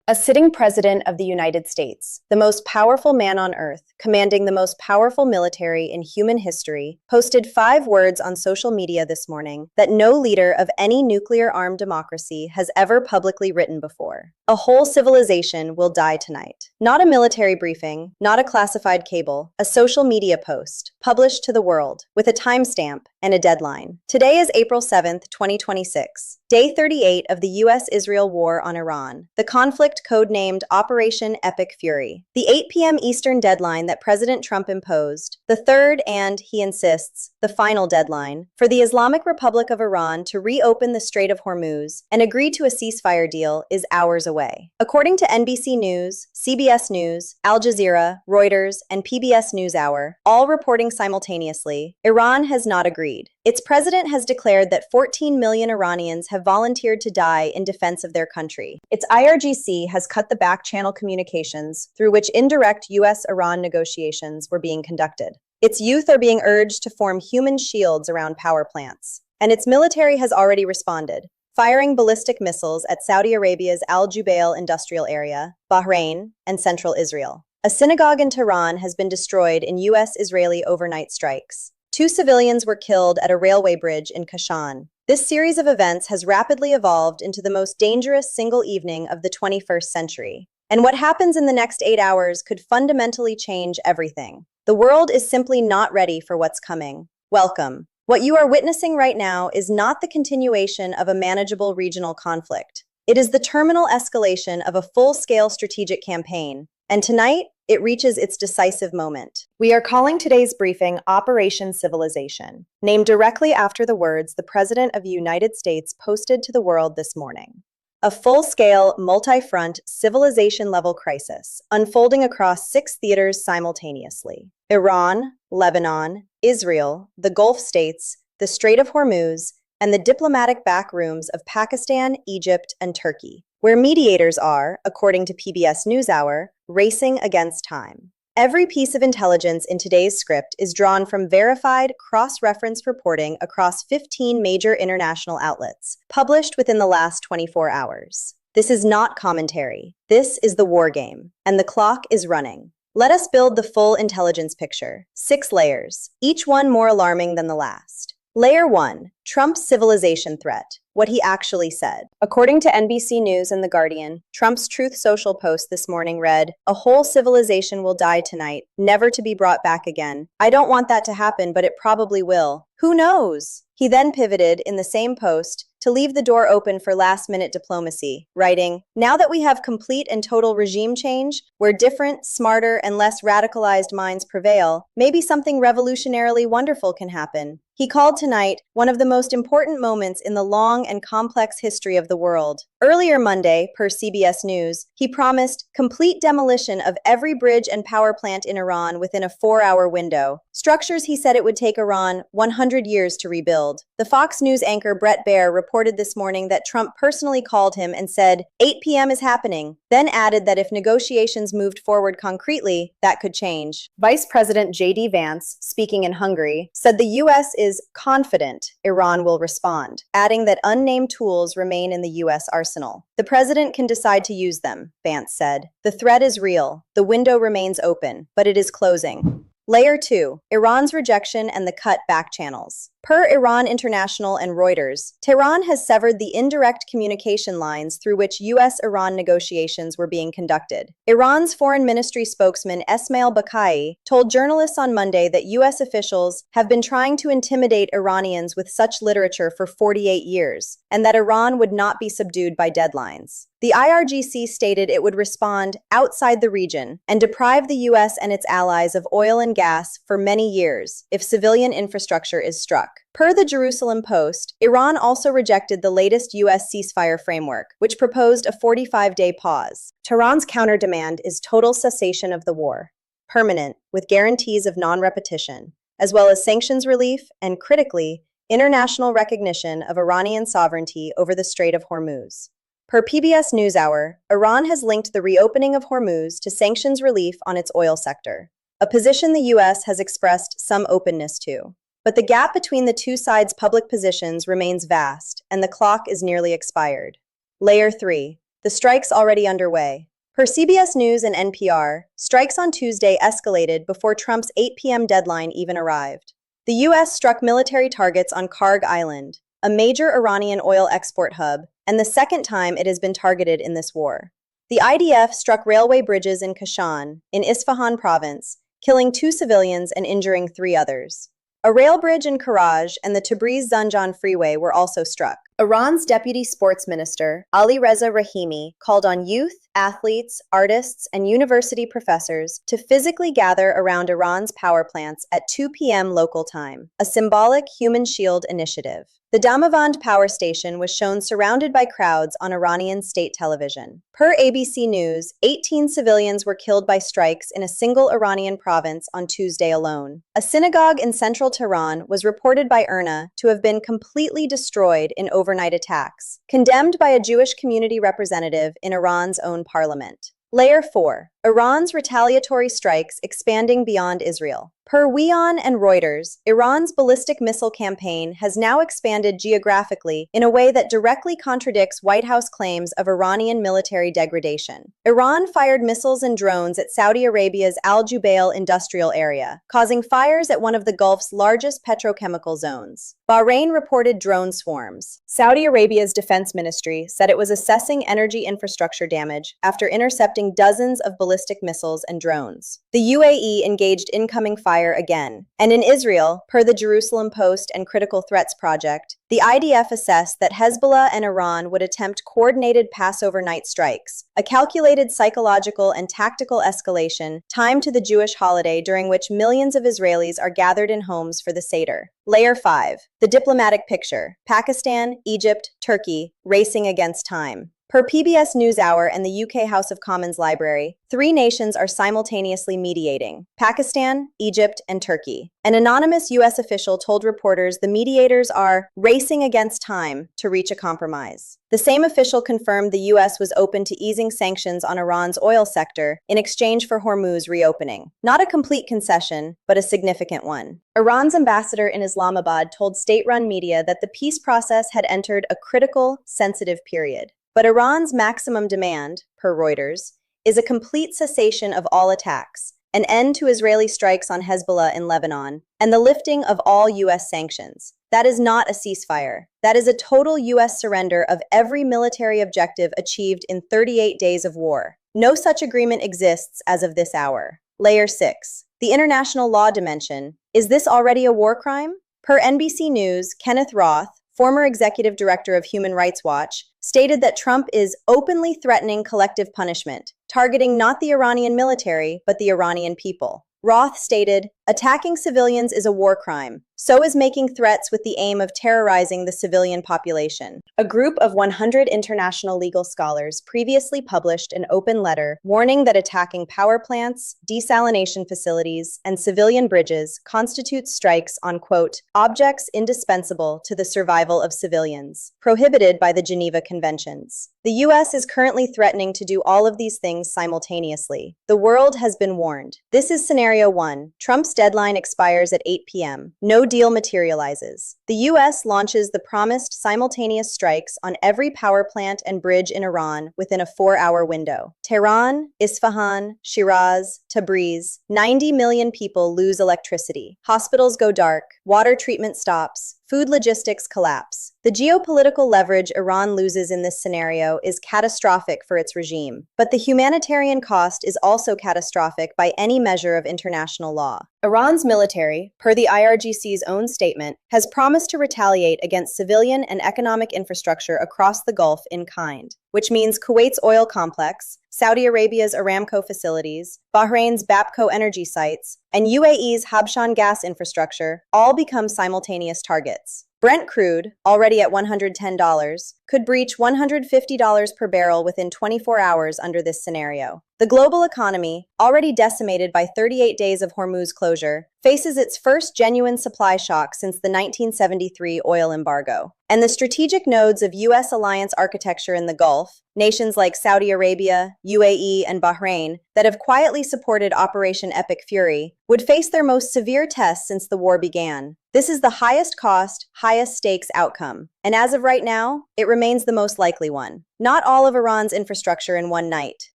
A sitting president of the United States, the most powerful man on earth, commanding the most powerful military in human history, posted 5 words on social media this morning that no leader of any nuclear-armed democracy has ever publicly written before. A whole civilization will die tonight. Not a military briefing, not a classified cable, a social media post, published to the world, with a timestamp and a deadline. Today is April 7th, 2026. Day 38 of the U.S.-Israel war on Iran, the conflict codenamed Operation Epic Fury. The 8 p.m. Eastern deadline that President Trump imposed, the third and, he insists, the final deadline, for the Islamic Republic of Iran to reopen the Strait of Hormuz and agree to a ceasefire deal is hours away. According to NBC News, CBS News, Al Jazeera, Reuters, and PBS NewsHour, all reporting simultaneously, Iran has not agreed. Its president has declared that 14 million Iranians have volunteered to die in defense of their country. Its IRGC has cut the back-channel communications through which indirect U.S.-Iran negotiations were being conducted. Its youth are being urged to form human shields around power plants. And its military has already responded, firing ballistic missiles at Saudi Arabia's Al Jubail industrial area, Bahrain, and central Israel. A synagogue in Tehran has been destroyed in U.S.-Israeli overnight strikes. 2 civilians were killed at a railway bridge in Kashan. This series of events has rapidly evolved into the most dangerous single evening of the 21st century. And what happens in the next 8 hours could fundamentally change everything. The world is simply not ready for what's coming. Welcome. What you are witnessing right now is not the continuation of a manageable regional conflict. It is the terminal escalation of a full-scale strategic campaign. And tonight, it reaches its decisive moment. We are calling today's briefing Operation Civilization, named directly after the words the President of the United States posted to the world this morning. A full-scale, multi-front, civilization-level crisis unfolding across 6 theaters simultaneously: Iran, Lebanon, Israel, the Gulf states, the Strait of Hormuz, and the diplomatic backrooms of Pakistan, Egypt, and Turkey, where mediators are, according to PBS NewsHour, racing against time. Every piece of intelligence in today's script is drawn from verified, cross-referenced reporting across 15 major international outlets, published within the last 24 hours. This is not commentary. This is the war game, and the clock is running. Let us build the full intelligence picture. 6 layers, each one more alarming than the last. Layer 1, Trump's civilization threat. What he actually said. According to NBC News and The Guardian, Trump's Truth Social post this morning read, "A whole civilization will die tonight, never to be brought back again. I don't want that to happen, but it probably will. Who knows?" He then pivoted in the same post to leave the door open for last-minute diplomacy, writing, "Now that we have complete and total regime change, where different, smarter, and less radicalized minds prevail, maybe something revolutionarily wonderful can happen." He called tonight one of the most important moments in the long and complex history of the world. Earlier Monday, per CBS News, he promised complete demolition of every bridge and power plant in Iran within a 4-hour window. Structures he said it would take Iran 100 years to rebuild. The Fox News anchor Brett Baier reported this morning that Trump personally called him and said, 8 p.m. is happening, then added that if negotiations moved forward concretely, that could change. Vice President J.D. Vance, speaking in Hungary, said the U.S. is confident Iran will respond, adding that unnamed tools remain in the U.S. arsenal. The president can decide to use them, Vance said. The threat is real. The window remains open, but it is closing. Layer 2, Iran's rejection and the cut back channels. Per Iran International and Reuters, Tehran has severed the indirect communication lines through which U.S.-Iran negotiations were being conducted. Iran's Foreign Ministry spokesman Esmail Bakai told journalists on Monday that U.S. officials have been trying to intimidate Iranians with such literature for 48 years, and that Iran would not be subdued by deadlines. The IRGC stated it would respond outside the region and deprive the U.S. and its allies of oil and gas for many years if civilian infrastructure is struck. Per the Jerusalem Post, Iran also rejected the latest U.S. ceasefire framework, which proposed a 45-day pause. Tehran's counter-demand is total cessation of the war, permanent, with guarantees of non-repetition, as well as sanctions relief and, critically, international recognition of Iranian sovereignty over the Strait of Hormuz. Per PBS NewsHour, Iran has linked the reopening of Hormuz to sanctions relief on its oil sector, a position the U.S. has expressed some openness to. But the gap between the two sides' public positions remains vast, and the clock is nearly expired. Layer 3. the strike's already underway. Per CBS News and NPR, strikes on Tuesday escalated before Trump's 8 p.m. deadline even arrived. The U.S. struck military targets on Karg Island, a major Iranian oil export hub, and the second time it has been targeted in this war. The IDF struck railway bridges in Kashan, in Isfahan province, killing 2 civilians and injuring 3 others. A rail bridge in Karaj and the Tabriz-Zanjan freeway were also struck. Iran's deputy sports minister, Ali Reza Rahimi, called on youth, athletes, artists, and university professors to physically gather around Iran's power plants at 2 p.m. local time, a symbolic human shield initiative. The Damavand power station was shown surrounded by crowds on Iranian state television. Per ABC News, 18 civilians were killed by strikes in a single Iranian province on Tuesday alone. A synagogue in central Tehran was reported by IRNA to have been completely destroyed in overnight attacks, condemned by a Jewish community representative in Iran's own parliament. Layer 4. Iran's retaliatory strikes expanding beyond Israel. Per WION and Reuters, Iran's ballistic missile campaign has now expanded geographically in a way that directly contradicts White House claims of Iranian military degradation. Iran fired missiles and drones at Saudi Arabia's Al Jubail industrial area, causing fires at one of the Gulf's largest petrochemical zones. Bahrain reported drone swarms. Saudi Arabia's defense ministry said it was assessing energy infrastructure damage after intercepting dozens of ballistic missiles and drones. The UAE engaged incoming fire again. And in Israel, per the Jerusalem Post and Critical Threats Project, the IDF assessed that Hezbollah and Iran would attempt coordinated Passover night strikes, a calculated psychological and tactical escalation timed to the Jewish holiday during which millions of Israelis are gathered in homes for the Seder. Layer 5. The diplomatic picture. Pakistan, Egypt, Turkey, racing against time. Per PBS NewsHour and the UK House of Commons Library, 3 nations are simultaneously mediating: Pakistan, Egypt, and Turkey. An anonymous US official told reporters the mediators are racing against time to reach a compromise. The same official confirmed the US was open to easing sanctions on Iran's oil sector in exchange for Hormuz reopening. Not a complete concession, but a significant one. Iran's ambassador in Islamabad told state-run media that the peace process had entered a critical, sensitive period. But Iran's maximum demand, per Reuters, is a complete cessation of all attacks, an end to Israeli strikes on Hezbollah in Lebanon, and the lifting of all U.S. sanctions. That is not a ceasefire. That is a total U.S. surrender of every military objective achieved in 38 days of war. No such agreement exists as of this hour. Layer 6. The international law dimension. Is this already a war crime? Per NBC News, Kenneth Roth, former executive director of Human Rights Watch, stated that Trump is openly threatening collective punishment, targeting not the Iranian military, but the Iranian people. Roth stated, "Attacking civilians is a war crime. So is making threats with the aim of terrorizing the civilian population." A group of 100 international legal scholars previously published an open letter warning that attacking power plants, desalination facilities, and civilian bridges constitutes strikes on, quote, objects indispensable to the survival of civilians, prohibited by the Geneva Conventions. The U.S. is currently threatening to do all of these things simultaneously. The world has been warned. This is scenario 1. Trump's deadline expires at 8 p.m. No deal materializes. The U.S. launches the promised simultaneous strikes on every power plant and bridge in Iran within a 4-hour window. Tehran, Isfahan, Shiraz, Tabriz. 90 million people lose electricity. Hospitals go dark. Water treatment stops. Food logistics collapse. The geopolitical leverage Iran loses in this scenario is catastrophic for its regime, but the humanitarian cost is also catastrophic by any measure of international law. Iran's military, per the IRGC's own statement, has promised to retaliate against civilian and economic infrastructure across the Gulf in kind, which means Kuwait's oil complex, Saudi Arabia's Aramco facilities, Bahrain's Bapco energy sites, and UAE's Habshan gas infrastructure all become simultaneous targets. Brent crude, already at $110, could breach $150 per barrel within 24 hours under this scenario. The global economy, already decimated by 38 days of Hormuz closure, faces its first genuine supply shock since the 1973 oil embargo. And the strategic nodes of U.S. alliance architecture in the Gulf, nations like Saudi Arabia, UAE, and Bahrain, that have quietly supported Operation Epic Fury, would face their most severe test since the war began. This is the highest cost, highest stakes outcome, and as of right now, it remains the most likely one. Not all of Iran's infrastructure in one night.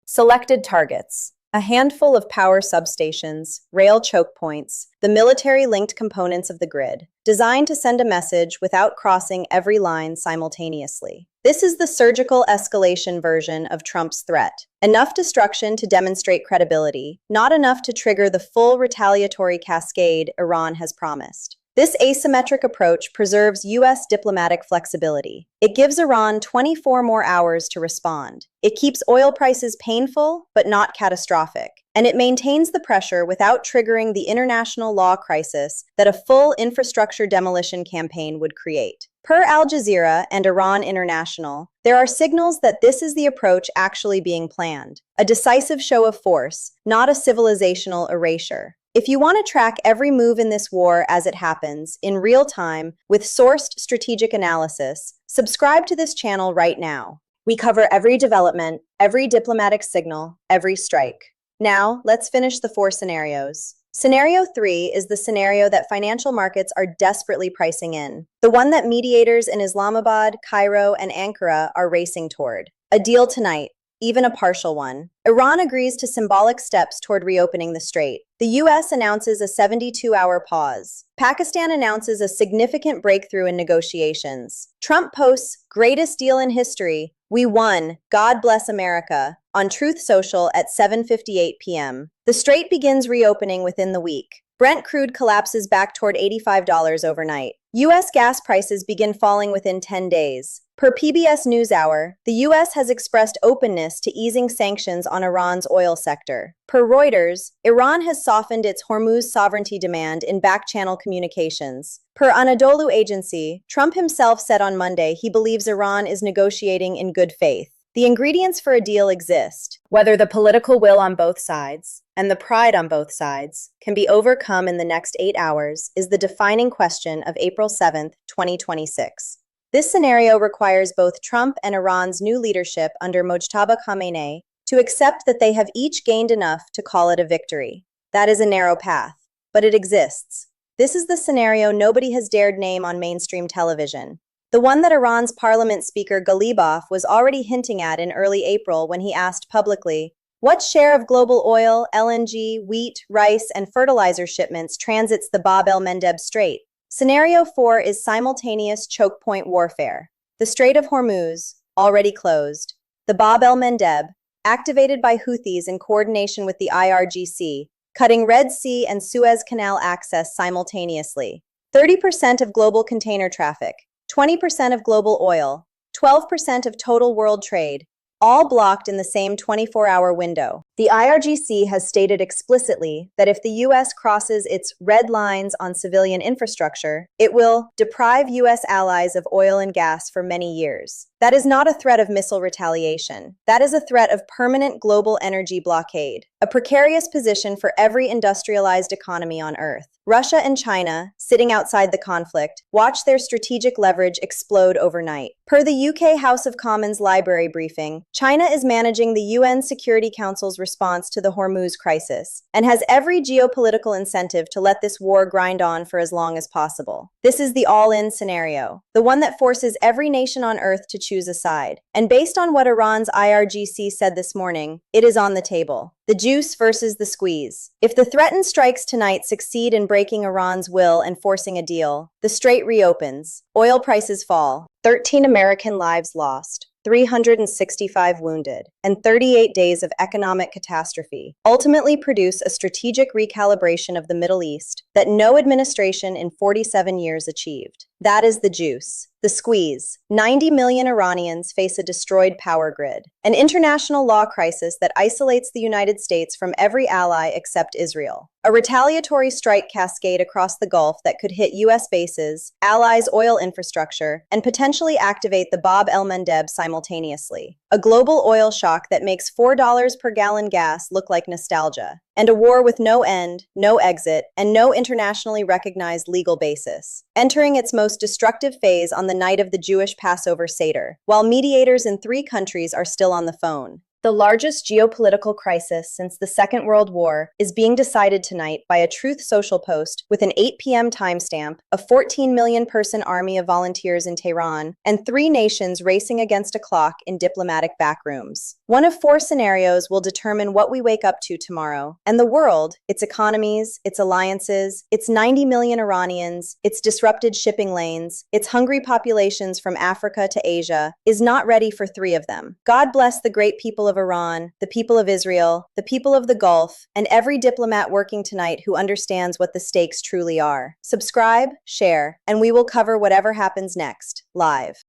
Selected targets. A handful of power substations, rail choke points, the military-linked components of the grid, designed to send a message without crossing every line simultaneously. This is the surgical escalation version of Trump's threat. Enough destruction to demonstrate credibility, not enough to trigger the full retaliatory cascade Iran has promised. This asymmetric approach preserves U.S. diplomatic flexibility. It gives Iran 24 more hours to respond. It keeps oil prices painful, but not catastrophic. And it maintains the pressure without triggering the international law crisis that a full infrastructure demolition campaign would create. Per Al Jazeera and Iran International, there are signals that this is the approach actually being planned. A decisive show of force, not a civilizational erasure. If you want to track every move in this war as it happens, in real time, with sourced strategic analysis, subscribe to this channel right now. We cover every development, every diplomatic signal, every strike. Now, let's finish the 4 scenarios. Scenario 3 is the scenario that financial markets are desperately pricing in. The one that mediators in Islamabad, Cairo, and Ankara are racing toward. A deal tonight. Even a partial one. Iran agrees to symbolic steps toward reopening the strait. The U.S. announces a 72-hour pause. Pakistan announces a significant breakthrough in negotiations. Trump posts, "Greatest deal in history. We won. God bless America," on Truth Social at 7:58 p.m. The strait begins reopening within the week. Brent crude collapses back toward $85 overnight. U.S. gas prices begin falling within 10 days. Per PBS NewsHour, the U.S. has expressed openness to easing sanctions on Iran's oil sector. Per Reuters, Iran has softened its Hormuz sovereignty demand in back-channel communications. Per Anadolu Agency, Trump himself said on Monday he believes Iran is negotiating in good faith. The ingredients for a deal exist. Whether the political will on both sides and the pride on both sides can be overcome in the next 8 hours is the defining question of April 7, 2026. This scenario requires both Trump and Iran's new leadership under Mojtaba Khamenei to accept that they have each gained enough to call it a victory. That is a narrow path, but it exists. This is the scenario nobody has dared name on mainstream television. The one that Iran's parliament speaker Ghalibaf was already hinting at in early April when he asked publicly, "What share of global oil, LNG, wheat, rice, and fertilizer shipments transits the Bab el-Mandeb Strait?" Scenario 4 is simultaneous choke point warfare. The Strait of Hormuz, already closed. The Bab el-Mandeb, activated by Houthis in coordination with the IRGC, cutting Red Sea and Suez Canal access simultaneously. 30% of global container traffic, 20% of global oil, 12% of total world trade, all blocked in the same 24-hour window. The IRGC has stated explicitly that if the U.S. crosses its red lines on civilian infrastructure, it will deprive U.S. allies of oil and gas for many years. That is not a threat of missile retaliation. That is a threat of permanent global energy blockade, a precarious position for every industrialized economy on Earth. Russia and China, sitting outside the conflict, watch their strategic leverage explode overnight. Per the UK House of Commons Library briefing, China is managing the UN Security Council's response to the Hormuz crisis and has every geopolitical incentive to let this war grind on for as long as possible. This is the all-in scenario, the one that forces every nation on Earth to choose a side. And based on what Iran's IRGC said this morning, it is on the table. The juice versus the squeeze. If the threatened strikes tonight succeed in breaking Iran's will and forcing a deal, the strait reopens, oil prices fall, 13 American lives lost, 365 wounded, and 38 days of economic catastrophe ultimately produce a strategic recalibration of the Middle East that no administration in 47 years achieved. That is the juice. The squeeze. 90 million Iranians face a destroyed power grid, an international law crisis that isolates the United States from every ally except Israel, a retaliatory strike cascade across the Gulf that could hit U.S. bases, allies' oil infrastructure, and potentially activate the Bab el-Mandeb simultaneously, a global oil shock that makes $4 per gallon gas look like nostalgia, and a war with no end, no exit, and no internationally recognized legal basis, entering its most destructive phase on the night of the Jewish Passover Seder, while mediators in 3 countries are still on the phone. The largest geopolitical crisis since the Second World War is being decided tonight by a Truth Social post with an 8 p.m. timestamp, a 14 million person army of volunteers in Tehran, and three nations racing against a clock in diplomatic backrooms. One of four scenarios will determine what we wake up to tomorrow. And the world, its economies, its alliances, its 90 million Iranians, its disrupted shipping lanes, its hungry populations from Africa to Asia, is not ready for three of them. God bless the great people of Iran, the people of Israel, the people of the Gulf, and every diplomat working tonight who understands what the stakes truly are. Subscribe, share, and we will cover whatever happens next, live.